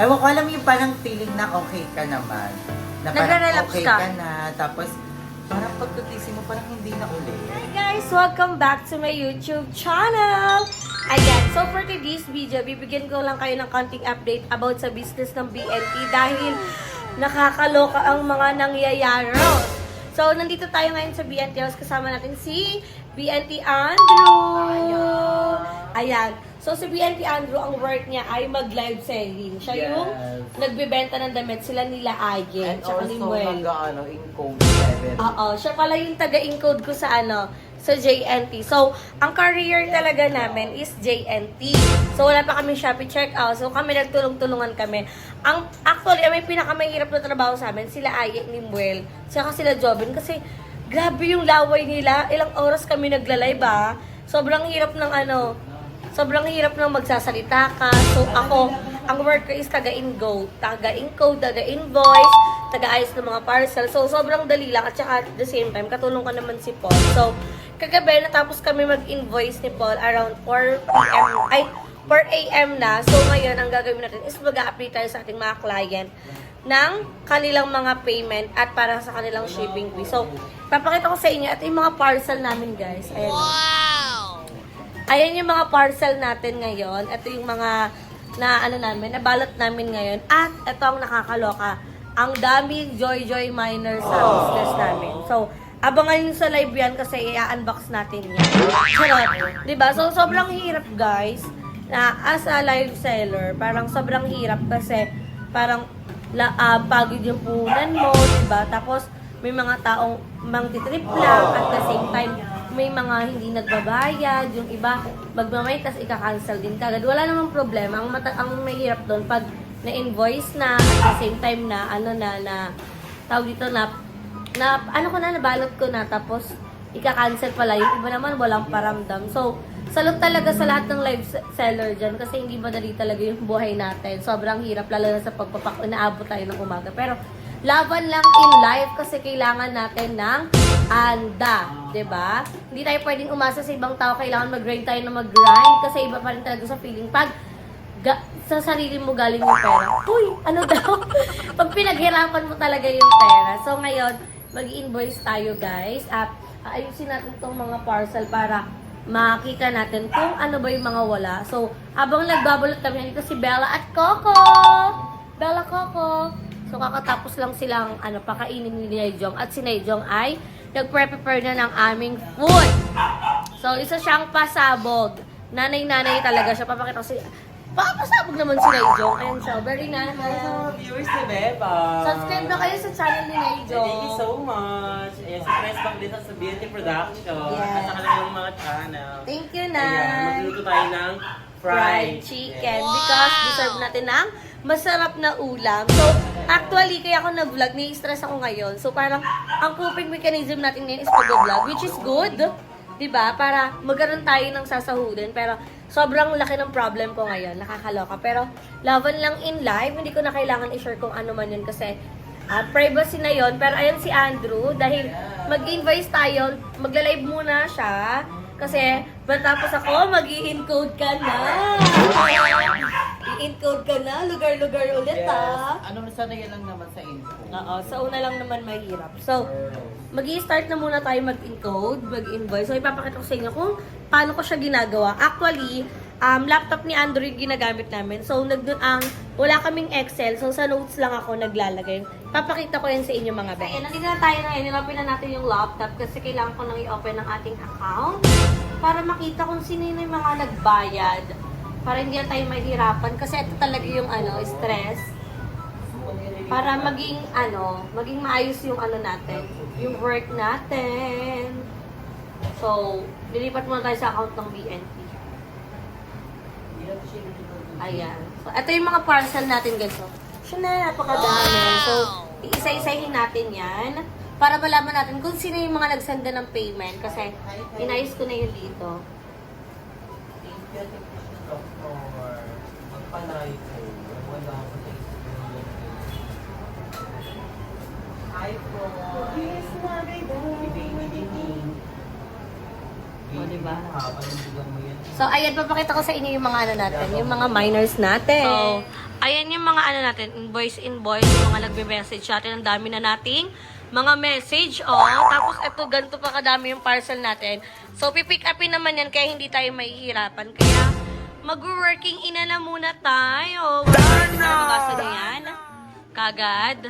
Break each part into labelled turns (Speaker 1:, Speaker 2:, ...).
Speaker 1: Ewan ko, alam mo yung parang feeling na okay ka naman. Na parang
Speaker 2: Nagre-relax
Speaker 1: okay
Speaker 2: ka.
Speaker 1: ka na. Tapos, parang pagkagising mo, parang hindi na ulit.
Speaker 2: Hi guys! Welcome back to my YouTube channel! Ayan, so for today's video, bibigyan ko lang kayo ng konting update about sa business ng BNT dahil nakakaloka ang mga nangyayari. So, nandito tayo ngayon sa BNT House. Kasama natin si BNT Andrew! Ayan. So, si BNT Andrew, ang work niya ay mag-live selling. Siya yung nagbebenta ng damit. Sila nila Aye,
Speaker 1: And
Speaker 2: tsaka ni
Speaker 1: also,
Speaker 2: Muel.
Speaker 1: nag-encode 7.
Speaker 2: Oo, siya pala yung taga-encode ko sa sa JNT. So, ang career talaga namin is JNT. So, wala pa kami Shopee checkout. So, kami nagtulong-tulungan kami. Actually, may pinakamahirap na trabaho sa amin, sila Aye ni Muel, saka sila Jobin. Kasi, grabe yung laway nila. Ilang oras kami nagla-live Sobrang hirap ng sobrang hirap ng magsasalita ka. So, ako, ang work ko is taga-encode, taga-invoice, taga-ayos ng mga parcel. So, sobrang dali lang. At saka, at the same time, katulong ka naman si Paul. So, kagabi, natapos kami mag-invoice ni Paul around 4 a.m. na. So, ngayon, ang gagawin natin is mag-update tayo sa ating mga client ng kanilang mga payment at para sa kanilang shipping fee. So, papakita ko sa inyo at yung mga parcel namin, guys. Ayan. Ayan yung mga parcel natin ngayon. Ito yung mga nabalot namin ngayon. At ito ang nakakaloka. Ang daming joy minor sa business namin. So, abangan nyo sa live yan kasi i-unbox natin yan. Charot. Diba? So, sobrang hirap guys na as a live seller. Parang sobrang hirap kasi parang pagod yung punan mo. Diba? Tapos, may mga taong mang-trip lang at the same time, may mga hindi nagbabayad, yung iba magmamay, tas ika-cancel din kagad. Wala namang problema. Ang mahirap doon, pag na-invoice na, at the same time na, tawag dito nabalot ko na, tapos ika-cancel pala. Yung iba naman, walang paramdam. So, salute talaga sa lahat ng live seller dyan, kasi hindi madali talaga yung buhay natin. Sobrang hirap, lalo na sa inaabot tayo ng umaga. Pero, laban lang in life kasi kailangan natin ng anda, 'di ba? Hindi tayo pwedeng umasa sa ibang tao, kailangan mag-grind tayo na mag-grind kasi iba pa rin talaga sa feeling pag sa sarili mo galing yung pera. Uy, ano daw? Pag pinaghirapan mo talaga yung pera. So ngayon, mag-invoice tayo, guys. At ayusin natin tong mga parcel para makita natin kung ano ba yung mga wala. So, habang nagbabalot kami, dito si Bella at Coco. Bella, Coco. So, kakatapos lang silang pakainin ni Naijong. At si Naijong ay nag-prepare na ng aming food. So, isa siyang pasabog. Nanay-nanay talaga siya. Papakita ko papasabog naman si Naijong. Ayan siya. Very nice.
Speaker 1: Hello, viewers ni Beba.
Speaker 2: Subscribe na kayo sa channel ni Naijong.
Speaker 1: Thank you so much. Ayan, si Press Bank din sa Beauty Production.
Speaker 2: Yes.
Speaker 1: At sa kanilang mga channel.
Speaker 2: Thank you,
Speaker 1: Ayan,
Speaker 2: Nay.
Speaker 1: magluto tayo ng
Speaker 2: Fried chicken. Because deserve natin ng masarap na ulam. So, actually, kaya ako nag-vlog, nai-stress ako ngayon. So, parang, ang coping mechanism natin ngayon is pag-vlog, which is good. Diba? Para magkaroon tayo ng sasahurin. Pero, sobrang laki ng problem ko ngayon. Nakakaloka. Pero, laban lang in live. Hindi ko na kailangan i-share kung ano man yun kasi, privacy na yon. Pero, ayan si Andrew. Dahil, mag-invoice tayo, magla-live muna siya. Kasi, matapos ako, mag-i-encode ka na. I-encode ka na, lugar-lugar ulit
Speaker 1: Sana yan lang naman sa info.
Speaker 2: Oo, sa una lang naman mahirap. So, mag-i-start na muna tayo mag-encode, mag-invoice. So, ipapakita ko sa inyo kung paano ko siya ginagawa. Actually, laptop ni Android ginagamit namin. So, wala kaming Excel. So, sa notes lang ako naglalagay. Papakita ko yan sa inyo mga be. Ayan, nandito na tayo ngayon. Nilapin na natin yung laptop kasi kailangan ko nang i-open ang ating account para makita kung sino yung mga nagbayad. Para hindi na tayo mahirapan. Kasi ito talaga yung stress. Para maging maayos yung natin. Yung work natin. So, lilipat muna tayo sa account ng BNT. Ayan. So, ito yung mga parcel natin, guys. So, siya na, napakadami. So, iisa-isahin natin yan. Para malaman natin kung sino yung mga nagsenda ng payment. Kasi, inayos ko na yun dito.
Speaker 1: Hi po. Yes, my baby.
Speaker 2: O, diba? So, ayan, papakita ko sa inyo yung mga ano natin, yung mga minors natin. So, ayan yung mga ano natin, invoice, yung mga nagbe-message natin. Ang dami na nating mga message, oh. Tapos, eto, ganito pa kadami yung parcel natin. So, pipick upin naman yan, kaya hindi tayo mahihirapan. Kaya, mag-working ina na muna tayo. Nabasa niyo yan? Kagad.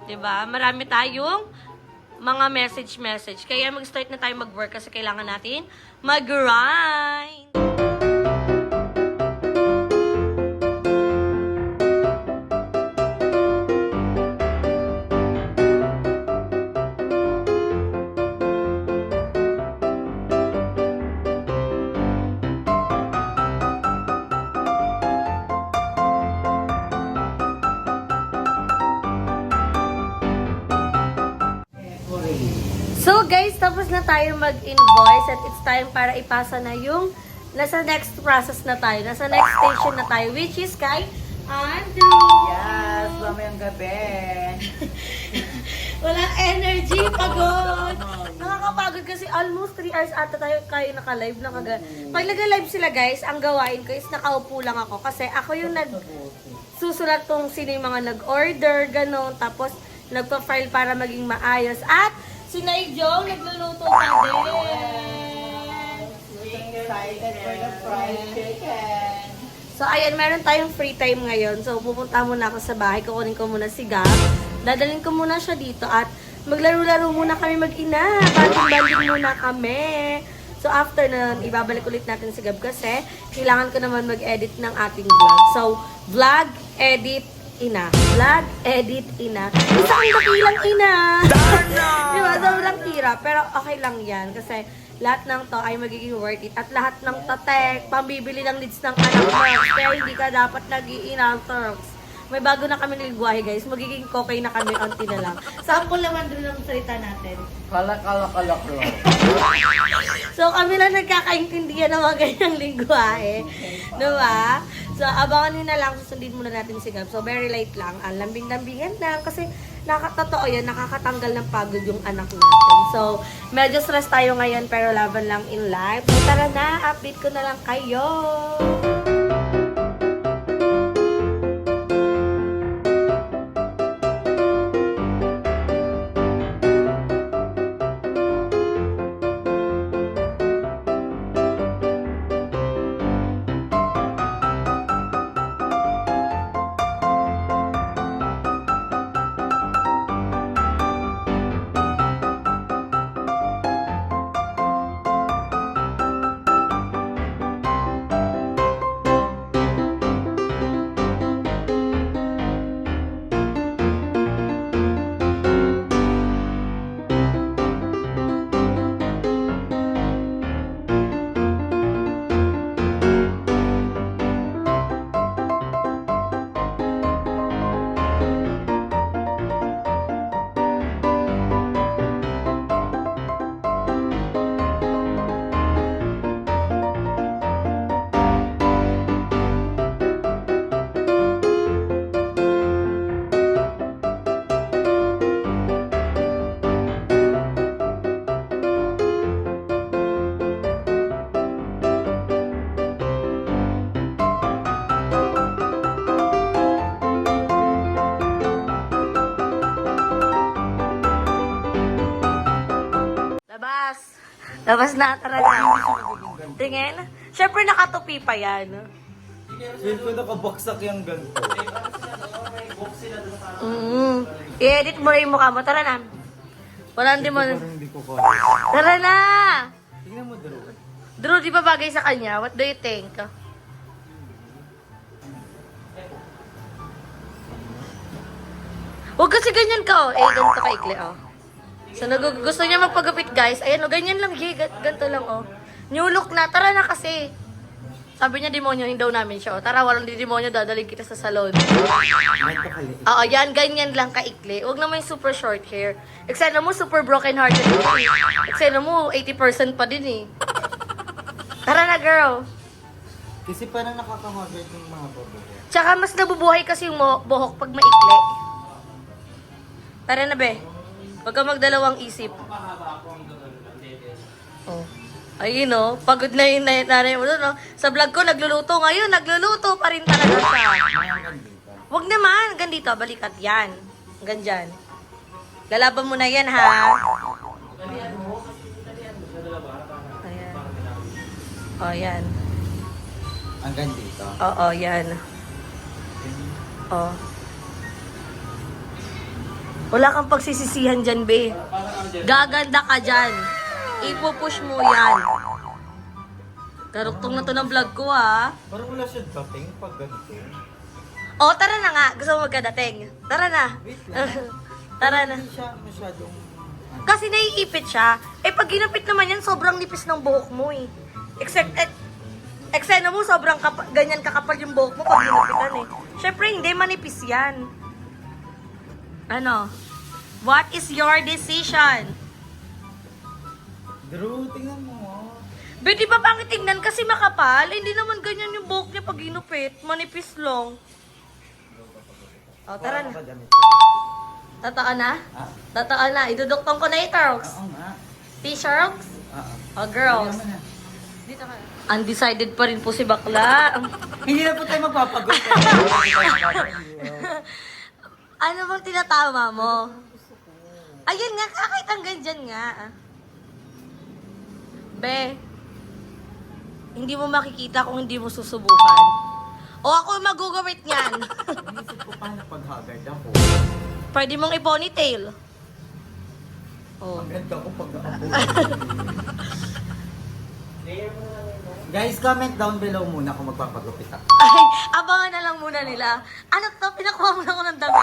Speaker 2: Diba? Marami tayong mga message. Kaya mag-start na tayo mag-work kasi kailangan natin mag-grind. So guys, tapos na tayo mag-invoice at it's time para ipasa na yung nasa next process na tayo. Nasa next station na tayo, which is kay Andrew.
Speaker 1: Yes, mamayang gabi.
Speaker 2: Walang energy, pagod. Nakakapagod kasi almost 3 hours ata tayo kayo naka-live na Pag nag-live sila guys, ang gawain ko is nakaupo lang ako kasi ako yung susulat kung sino yung mga nag-order, ganon. Tapos nagpa-file para maging maayos. At si Naijong nagluluto pa din.
Speaker 1: Excited for the fried chicken.
Speaker 2: So, ayan, meron tayong free time ngayon. So, pupunta muna ako sa bahay. Kukunin ko muna si Gab. Dadalhin ko muna siya dito. At maglaro-laro muna kami mag-ina. Banding muna kami. So, after nun, ibabalik ulit natin si Gab kasi kailangan ko naman mag-edit ng ating vlog. So, vlog, edit, ina. Vlog, edit, ina. Isang dakilang ina. Diba? Sobrang hirap. Pero okay lang yan. Kasi lahat ng to ay magiging worth it. At lahat ng tatek, pambibili ng needs ng anak mo. Kaya hindi ka dapat nag-iinang turks. May bago na kami niliguahe guys. Magiging kokay na kami, onti na lang. Sample naman din ang salita natin.
Speaker 1: Kalak.
Speaker 2: So kami lang nagkakaintindihan ng mga ganyang lingwahe. Diba? So abangan nyo na lang, susundin muna natin si Gab. So very light lang, lambing-lambingan lang. Kasi totoo yan, nakakatanggal ng pagod yung anak natin. So medyo stress tayo ngayon pero laban lang in life. So tara na, update ko na lang kayo. Labas na, tara na. Tingin. Siyempre nakatupi pa yan.
Speaker 3: Feel ko nakabaksak yung ganito.
Speaker 2: I-edit mo rin yung mukha mo. Tara na. Wala hindi mo.
Speaker 3: Parang hindi ko kaya.
Speaker 2: Tara na!
Speaker 3: Tingnan mo, Drew.
Speaker 2: Drew, di ba bagay sa kanya? What do you think? Huwag kasi ganyan ka, oh. Eh, ganito ka ikli, oh. So, gusto niya magpagupit, guys. Ayan, oh, ganyan lang, ganito lang, oh. New look na. Tara na kasi. Sabi niya, demonyohin daw namin siya. O, tara, walang di demonyo, dadaling kita sa salon. Oo, yan, ganyan lang kaikli. Huwag naman yung super short hair. Eksena mo, super broken hearted. Eksena mo, 80% pa din eh. Tara na, girl.
Speaker 3: Kasi parang nakaka-hagard yung mga babae.
Speaker 2: Tsaka mas nabubuhay kasi yung buhok pag maikli. Tara na, be. Huwag ka magdalawang isip. Oh. Ayun no, pagod na yung nanay mo doon, no? Sa vlog ko, nagluluto ngayon, nagluluto pa rin talaga siya.
Speaker 3: Hanggang dito.
Speaker 2: Wag naman, hanggang dito, balikat yan. Hanggang dyan. Lalaban mo na yan, ha?
Speaker 1: Talian mo, talian mo sa dalawa.
Speaker 2: Ayan. O, yan.
Speaker 3: Hanggang dito.
Speaker 2: Oo, yan. O. Wala kang pagsisisihan dyan, be.
Speaker 1: Parang ano dyan?
Speaker 2: Gaganda ka dyan. Ipupush mo yan. Karuktong na to ng vlog ko, ha?
Speaker 3: Parang wala siya dating pag ganito.
Speaker 2: O, tara na nga. Gusto mo magkadating? Tara na.
Speaker 3: Wait lang.
Speaker 2: Tara na.
Speaker 3: Hindi siya masyadong...
Speaker 2: Kasi naiipit siya. Eh, pag ginapit naman yan, sobrang nipis ng buhok mo eh. Eksena mo, sobrang ganyan kakapal yung buhok mo pag ginapitan eh. Syempre, hindi manipis yan. Ano? What is your decision?
Speaker 3: Drew, tingnan mo.
Speaker 2: Be, di ba pangit tingnan kasi makapal? Hindi naman ganyan yung buhok niya pag ginupit. Manipis lang. O, tara na. Totoo na?
Speaker 3: Ah,
Speaker 2: Totoo na. Iduduktong ko na ito.
Speaker 3: oo nga.
Speaker 2: T-shirts?
Speaker 3: Oo.
Speaker 2: O, girls.
Speaker 3: Ayan mo na.
Speaker 2: Dito ka. Undecided pa rin po si bakla.
Speaker 3: Hindi na po tayo magpapagod.
Speaker 2: Ano bang tinatama mo? Ayun nga, kahit hanggang dyan nga. Be, hindi mo makikita kung hindi mo susubukan. O ako magugawit niyan.
Speaker 3: Inisip ko paano pag-haggard ako.
Speaker 2: Pwede mong i-ponytail. Oh.
Speaker 3: Ang ganda ko pag ako.
Speaker 1: Layer mo na lang yun.
Speaker 3: Guys, comment down below muna kung magpapagupit ako.
Speaker 2: Ay, abangan na lang muna nila. Ano to? Pinakuha mo na ako ng dami.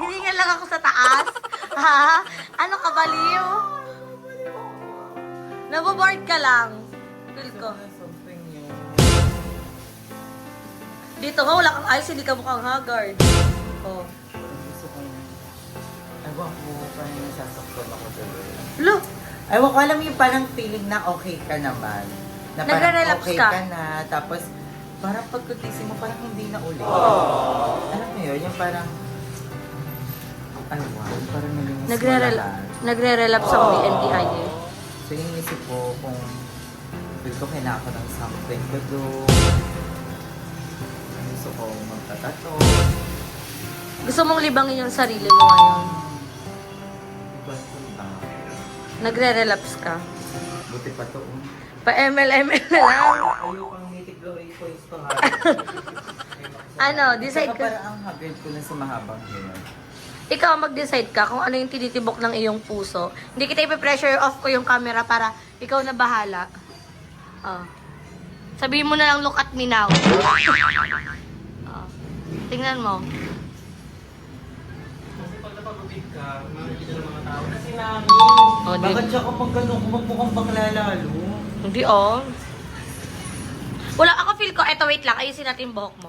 Speaker 2: Hiningan lang ako sa taas. Ha? Ano ka, baliw? Naboboard ka lang. Feel ko.
Speaker 3: Something new.
Speaker 2: Dito nga, wala kang eyes, hindi ka mukhang haggard. Oh.
Speaker 3: Gusto ko ewan ko, parang nasasaktan ako tuloy.
Speaker 2: Look!
Speaker 3: Ewan ko, alam mo yung parang feeling na okay ka naman. Na parang
Speaker 2: Nagre-relapse
Speaker 3: okay
Speaker 2: ka.
Speaker 3: ka na, tapos parang pagkutising mo, parang hindi na ulit. Alam mo yun, yung parang, ewan, parang nalinis mo lahat.
Speaker 2: Nagre-relapse ang BNTI eh.
Speaker 3: So, inisip ko kung feel ko kailangan ko ng something to do. Gusto ko magtatato.
Speaker 2: Gusto mong libangin yung sarili mo ngayon.
Speaker 3: Iba ito ba?
Speaker 2: Nagre-relapse ka.
Speaker 3: Buti pa to.
Speaker 2: Pa-ML-ML na lang.
Speaker 3: Ayokang native glory points to ha.
Speaker 2: Ano, decide
Speaker 3: Saka
Speaker 2: ka.
Speaker 3: parang ang haggard ko na sa mahabang hair.
Speaker 2: Ikaw mag-decide ka kung ano yung tinitibok ng iyong puso. Hindi kita ipe-pressure off ko yung camera para ikaw na bahala. Oh. Sabihin mo na lang, look at me now. Oh. Tingnan mo.
Speaker 1: Kasi pag napagupit ka, makikita ng mga tao na sinami.
Speaker 2: Oh,
Speaker 3: Bakit siya kapag ganun, kumagmukhang bakla lalo?
Speaker 2: Hindi oh. Wala, ako feel ko, eto wait lang, ayusin natin yung buhok mo.